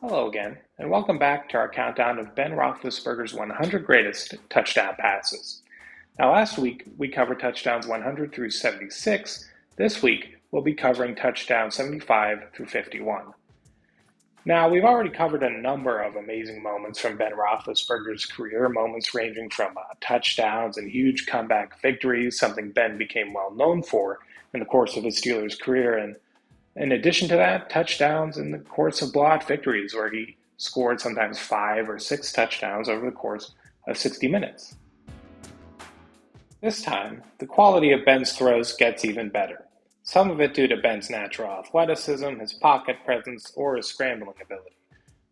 Hello again, and welcome back to our countdown of Ben Roethlisberger's 100 greatest touchdown passes. Now, last week we covered touchdowns 100 through 76. This week we'll be covering touchdowns 75 through 51. Now, we've already covered a number of amazing moments from Ben Roethlisberger's career, moments ranging from touchdowns and huge comeback victories, something Ben became well known for in the course of his Steelers career, and in addition to that, touchdowns in the course of blowout victories, where he scored sometimes 5 or 6 touchdowns over the course of 60 minutes. This time, the quality of Ben's throws gets even better. Some of it due to Ben's natural athleticism, his pocket presence, or his scrambling ability,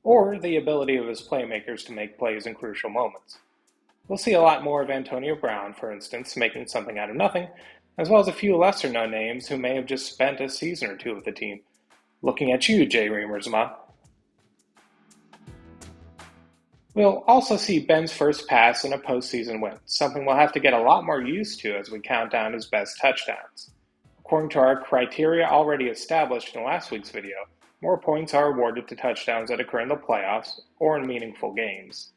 or the ability of his playmakers to make plays in crucial moments. We'll see a lot more of Antonio Brown, for instance, making something out of nothing, as well as a few lesser-known names who may have just spent a season or two with the team. Looking at you, Jay Reamersma. We'll also see Ben's first pass in a postseason win, something we'll have to get a lot more used to as we count down his best touchdowns. According to our criteria already established in last week's video, more points are awarded to touchdowns that occur in the playoffs or in meaningful games.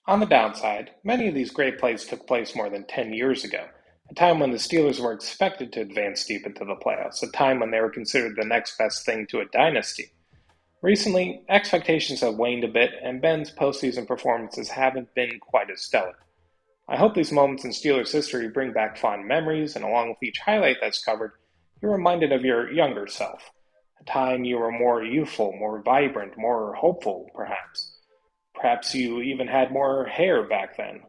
On the downside, many of these great plays took place more than 10 years ago, a time when the Steelers were expected to advance deep into the playoffs, a time when they were considered the next best thing to a dynasty. Recently, expectations have waned a bit, and Ben's postseason performances haven't been quite as stellar. I hope these moments in Steelers history bring back fond memories, and along with each highlight that's covered, you're reminded of your younger self, a time you were more youthful, more vibrant, more hopeful, perhaps. Perhaps you even had more hair back then.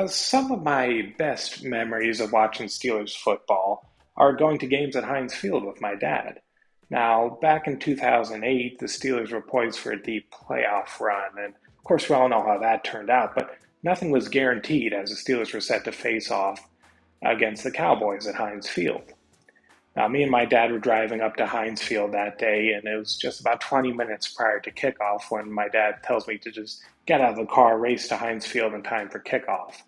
Some of my best memories of watching Steelers football are going to games at Heinz Field with my dad. Now, back in 2008, the Steelers were poised for a deep playoff run, and of course, we all know how that turned out, but nothing was guaranteed as the Steelers were set to face off against the Cowboys at Heinz Field. Now, me and my dad were driving up to Heinz Field that day, and it was just about 20 minutes prior to kickoff when my dad tells me to just get out of the car, race to Heinz Field in time for kickoff.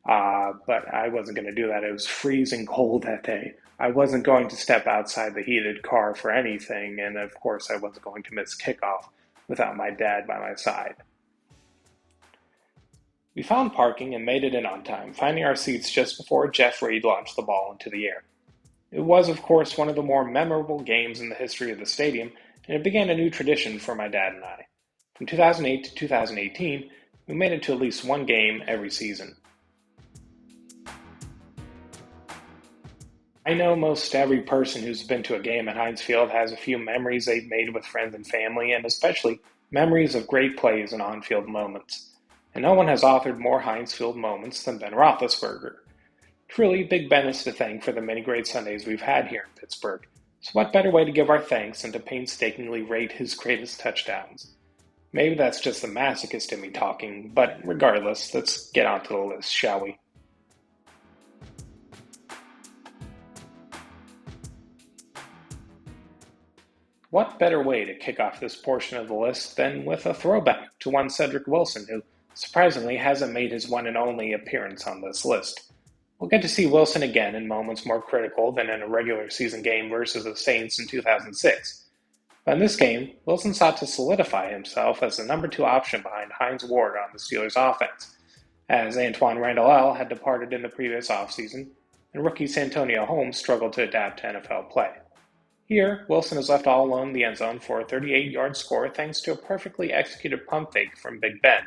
But I wasn't going to do that. It was freezing cold that day. I wasn't going to step outside the heated car for anything, and of course, I wasn't going to miss kickoff without my dad by my side. We found parking and made it in on time, finding our seats just before Jeff Reed launched the ball into the air. It was, of course, one of the more memorable games in the history of the stadium, and it began a new tradition for my dad and I. From 2008 to 2018, we made it to at least one game every season. I know most every person who's been to a game at Heinz Field has a few memories they've made with friends and family, and especially memories of great plays and on-field moments. And no one has authored more Heinz Field moments than Ben Roethlisberger. Truly, Big Ben is to thank for the many great Sundays we've had here in Pittsburgh. So what better way to give our thanks than to painstakingly rate his greatest touchdowns? Maybe that's just the masochist in me talking, but regardless, let's get onto the list, shall we? What better way to kick off this portion of the list than with a throwback to one Cedric Wilson, who surprisingly hasn't made his one and only appearance on this list. We'll get to see Wilson again in moments more critical than in a regular season game versus the Saints in 2006. But in this game, Wilson sought to solidify himself as the number 2 option behind Hines Ward on the Steelers' offense, as Antoine Randall had departed in the previous offseason, and rookie Santonio Holmes struggled to adapt to NFL play. Here, Wilson is left all alone in the end zone for a 38-yard score thanks to a perfectly executed pump fake from Big Ben.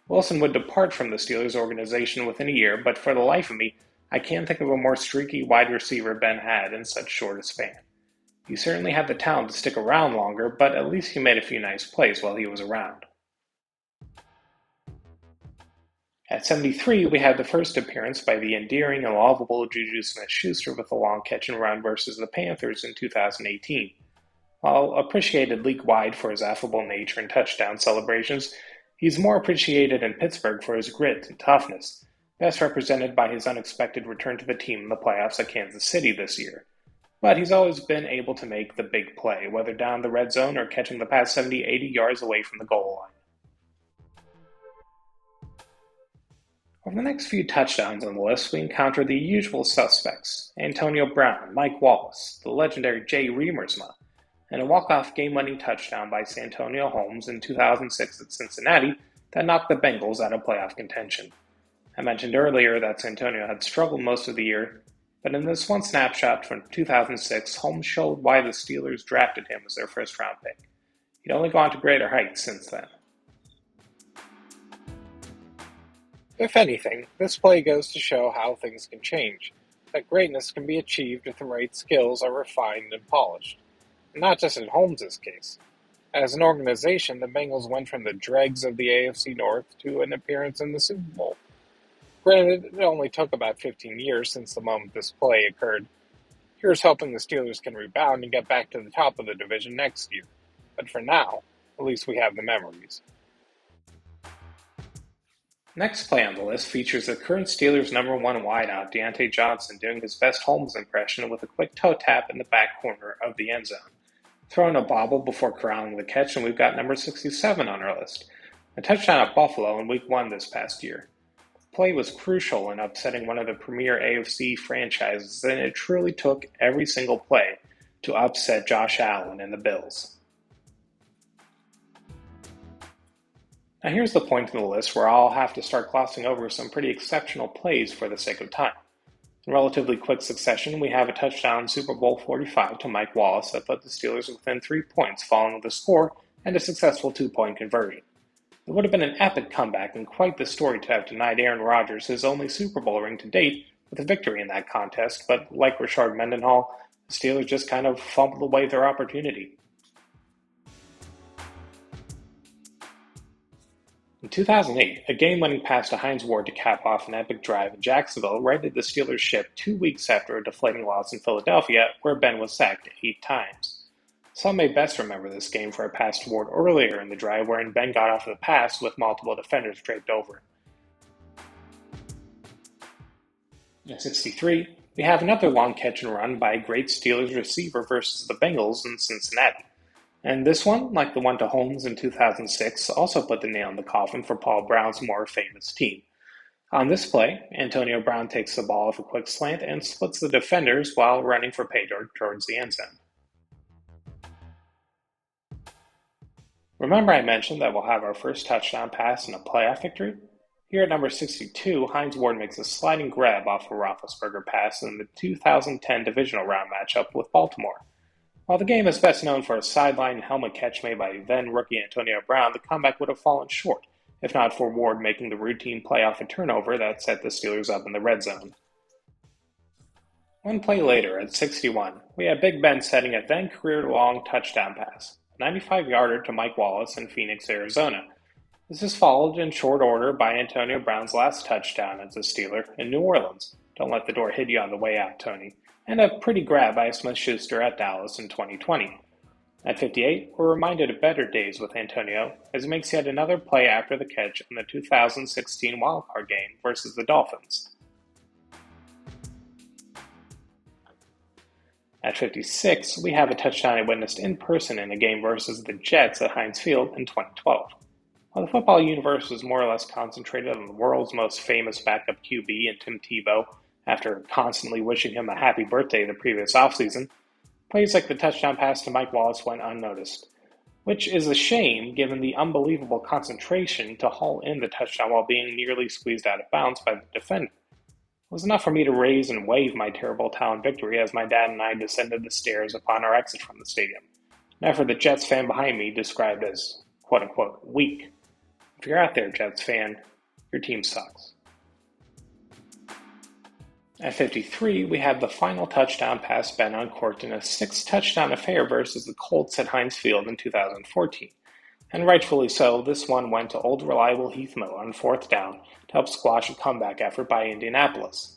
Wilson would depart from the Steelers organization within a year, but for the life of me, I can't think of a more streaky wide receiver Ben had in such short a span. He certainly had the talent to stick around longer, but at least he made a few nice plays while he was around. At 73, we had the first appearance by the endearing and lovable Juju Smith-Schuster with a long catch and run versus the Panthers in 2018. While appreciated league-wide for his affable nature and touchdown celebrations, he's more appreciated in Pittsburgh for his grit and toughness, best represented by his unexpected return to the team in the playoffs at Kansas City this year. But he's always been able to make the big play, whether down the red zone or catching the pass 70-80 yards away from the goal line. Over the next few touchdowns on the list, we encounter the usual suspects: Antonio Brown, Mike Wallace, the legendary Jay Reamersma, and a walk-off game-winning touchdown by Santonio Holmes in 2006 at Cincinnati that knocked the Bengals out of playoff contention. I mentioned earlier that Santonio had struggled most of the year, but in this one snapshot from 2006, Holmes showed why the Steelers drafted him as their first-round pick. He'd only gone to greater heights since then. If anything, this play goes to show how things can change, that greatness can be achieved if the right skills are refined and polished. And not just in Holmes' case. As an organization, the Bengals went from the dregs of the AFC North to an appearance in the Super Bowl. Granted, it only took about 15 years since the moment this play occurred. Here's hoping the Steelers can rebound and get back to the top of the division next year. But for now, at least we have the memories. Next play on the list features the current Steelers' number one wideout, Deontay Johnson, doing his best Holmes impression with a quick toe tap in the back corner of the end zone. Throwing a bobble before corralling the catch, and we've got number 67 on our list. A touchdown at Buffalo in Week 1 this past year. The play was crucial in upsetting one of the premier AFC franchises, and it truly took every single play to upset Josh Allen and the Bills. Now here's the point in the list where I'll have to start glossing over some pretty exceptional plays for the sake of time. In relatively quick succession, we have a touchdown Super Bowl 45 to Mike Wallace that put the Steelers within 3 points following the score and a successful 2-point conversion. It would have been an epic comeback and quite the story to have denied Aaron Rodgers his only Super Bowl ring to date with a victory in that contest, but like Rashard Mendenhall, the Steelers just kind of fumbled away their opportunity. In 2008, a game-winning pass to Hines Ward to cap off an epic drive in Jacksonville righted the Steelers' ship 2 weeks after a deflating loss in Philadelphia, where Ben was sacked 8 times. Some may best remember this game for a pass to Ward earlier in the drive wherein Ben got off the pass with multiple defenders draped over it. At 63, we have another long catch and run by a great Steelers receiver versus the Bengals in Cincinnati. And this one, like the one to Holmes in 2006, also put the nail in the coffin for Paul Brown's more famous team. On this play, Antonio Brown takes the ball off a quick slant and splits the defenders while running for pay dirt towards the end zone. Remember I mentioned that we'll have our first touchdown pass in a playoff victory? Here at number 62, Hines Ward makes a sliding grab off a Roethlisberger pass in the 2010 divisional round matchup with Baltimore. While the game is best known for a sideline helmet catch made by then-rookie Antonio Brown, the comeback would have fallen short, if not for Ward making the routine play off a turnover that set the Steelers up in the red zone. One play later, at 61, we have Big Ben setting a then career-long touchdown pass, a 95-yarder to Mike Wallace in Phoenix, Arizona. This is followed in short order by Antonio Brown's last touchdown as a Steeler in New Orleans. Don't let the door hit you on the way out, Tony. And a pretty grab by Smith-Schuster at Dallas in 2020. At 58, we're reminded of better days with Antonio as he makes yet another play after the catch in the 2016 wildcard game versus the Dolphins. At 56, we have a touchdown I witnessed in person in a game versus the Jets at Heinz Field in 2012. While the football universe was more or less concentrated on the world's most famous backup QB in Tim Tebow, after constantly wishing him a happy birthday the previous offseason, plays like the touchdown pass to Mike Wallace went unnoticed, which is a shame given the unbelievable concentration to haul in the touchdown while being nearly squeezed out of bounds by the defender. It was enough for me to raise and wave my terrible talent victory as my dad and I descended the stairs upon our exit from the stadium, an effort the Jets fan behind me described as quote-unquote weak. If you're out there, Jets fan, your team sucks. At 53, we have the final touchdown pass Ben uncorked in a 6-touchdown affair versus the Colts at Heinz Field in 2014. And rightfully so, this one went to old reliable Heath Miller on 4th down to help squash a comeback effort by Indianapolis.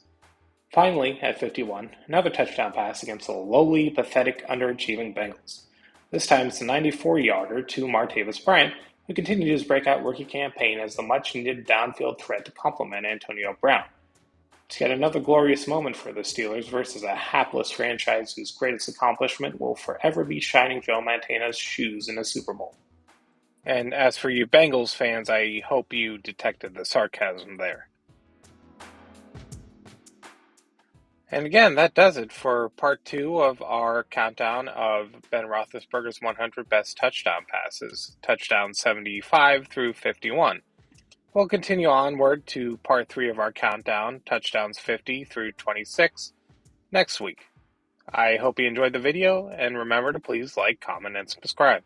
Finally, at 51, another touchdown pass against the lowly, pathetic, underachieving Bengals. This time it's a 94-yarder to Martavis Bryant, who continued his breakout rookie campaign as the much-needed downfield threat to complement Antonio Brown. It's yet another glorious moment for the Steelers versus a hapless franchise whose greatest accomplishment will forever be shining Joe Montana's shoes in a Super Bowl. And as for you Bengals fans, I hope you detected the sarcasm there. And again, that does it for part two of our countdown of Ben Roethlisberger's 100 best touchdown passes, touchdowns 75 through 51. We'll continue onward to part three of our countdown, touchdowns 50 through 26, next week. I hope you enjoyed the video, and remember to please like, comment, and subscribe.